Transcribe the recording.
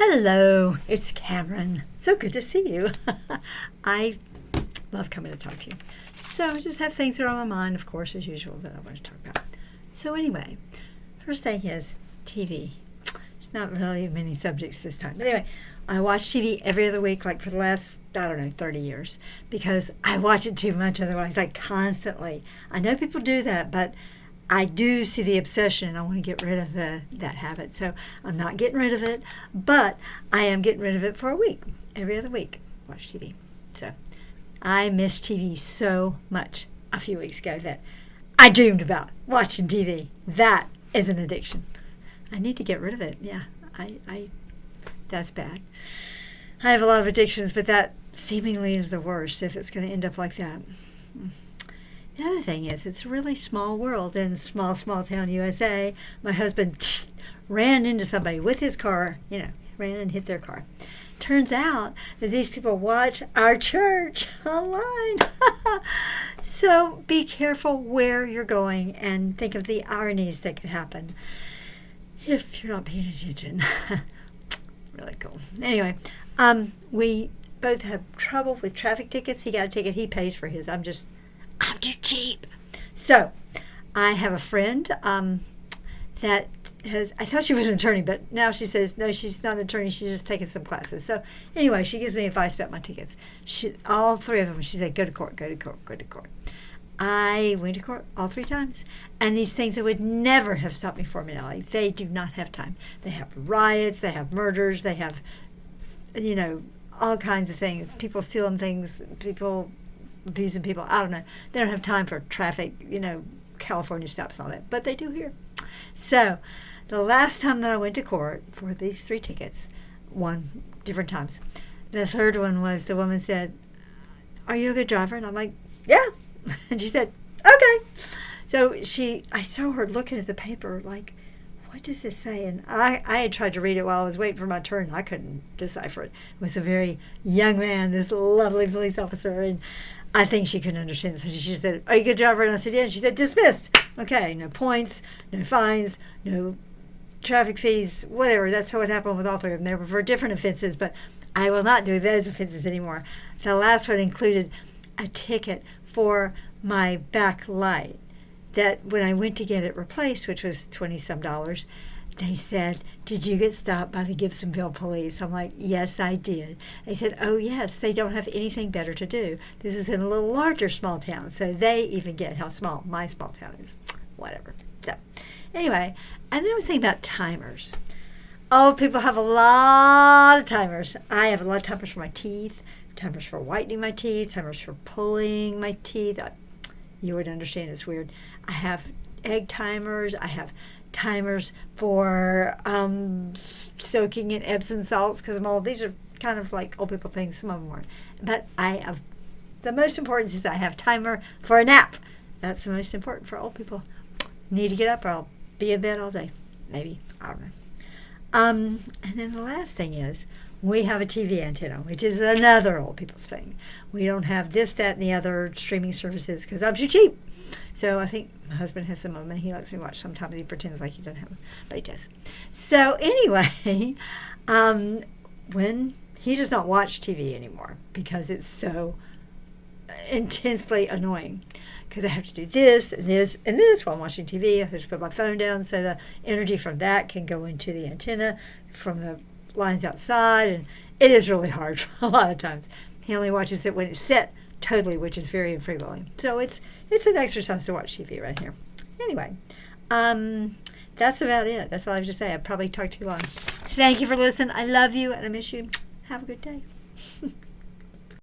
Hello, it's Cameron. So good to see you. I love coming to talk to you. So I just have things that are on my mind, of course, as usual, that I want to talk about. So anyway, first thing is TV. There's not really many subjects this time. But anyway, I watch TV every other week, like for the last, 30 years, because I watch it too much otherwise, like constantly. I know people do that, but I do see the obsession, and I want to get rid of that habit. So I'm not getting rid of it, but I am getting rid of it for a week. Every other week, watch TV. So I missed TV so much a few weeks ago that I dreamed about watching TV. That is an addiction. I need to get rid of it. Yeah, I that's bad. I have a lot of addictions, but that seemingly is the worst if it's going to end up like that. The other thing is, it's a really small world in small town USA. My husband ran into somebody with his car, ran and hit their car. Turns out that these people watch our church online. So be careful where you're going and think of the ironies that could happen if you're not paying attention. Really cool. Anyway, we both have trouble with traffic tickets. He got a ticket. He pays for his. I'm too cheap. So I have a friend that I thought she was an attorney, but now she says, no, she's not an attorney. She's just taking some classes. So anyway, she gives me advice about my tickets. All three of them, she said, go to court, go to court, go to court. I went to court all three times. And these things that would never have stopped me for Minelli, they do not have time. They have riots, they have murders, they have, all kinds of things. People stealing things, people abusing people. I don't know. They don't have time for traffic, California stops and all that. But they do here. So the last time that I went to court for these three tickets, different times, the third one was the woman said, are you a good driver? And I'm like, yeah. And she said, okay. So I saw her looking at the paper like, what does this say? And I had tried to read it while I was waiting for my turn. I couldn't decipher it. It was a very young man, this lovely police officer, and I think she couldn't understand. So she said, are you a good driver? And I said, yeah. And she said, dismissed. Okay, no points, no fines, no traffic fees, whatever. That's what happened with all three of them. They were for different offenses, but I will not do those offenses anymore. The last one included a ticket for my back light that when I went to get it replaced, which was $20-some, they said, did you get stopped by the Gibsonville police? I'm like, yes, I did. They said, oh, yes, they don't have anything better to do. This is in a little larger small town, so they even get how small my small town is. Whatever. So anyway, and then I was thinking about timers. Oh, people have a lot of timers. I have a lot of timers for my teeth, timers for whitening my teeth, timers for pulling my teeth. You would understand it's weird. I have egg timers. I have timers for soaking in Epsom salts because I'm old. These are kind of like old people things. Some of them aren't. But the most important is I have timer for a nap. That's the most important for old people. Need to get up or I'll be in bed all day. Maybe. I don't know. And then the last thing is we have a TV antenna, which is another old people's thing. We don't have this, that, and the other streaming services because I'm too cheap. So I think my husband has some of them, and he lets me watch. Sometimes he pretends like he doesn't have them, but he does. So anyway, when he does not watch TV anymore because it's so intensely annoying, because I have to do this and this and this while I'm watching TV. I have to put my phone down so the energy from that can go into the antenna from the lines outside, and it is really hard a lot of times. He only watches it when it's set totally, which is very infrequently. So it's an exercise to watch TV right here. Anyway, that's about it. That's all I have to say. I probably talked too long. Thank you for listening. I love you and I miss you. Have a good day.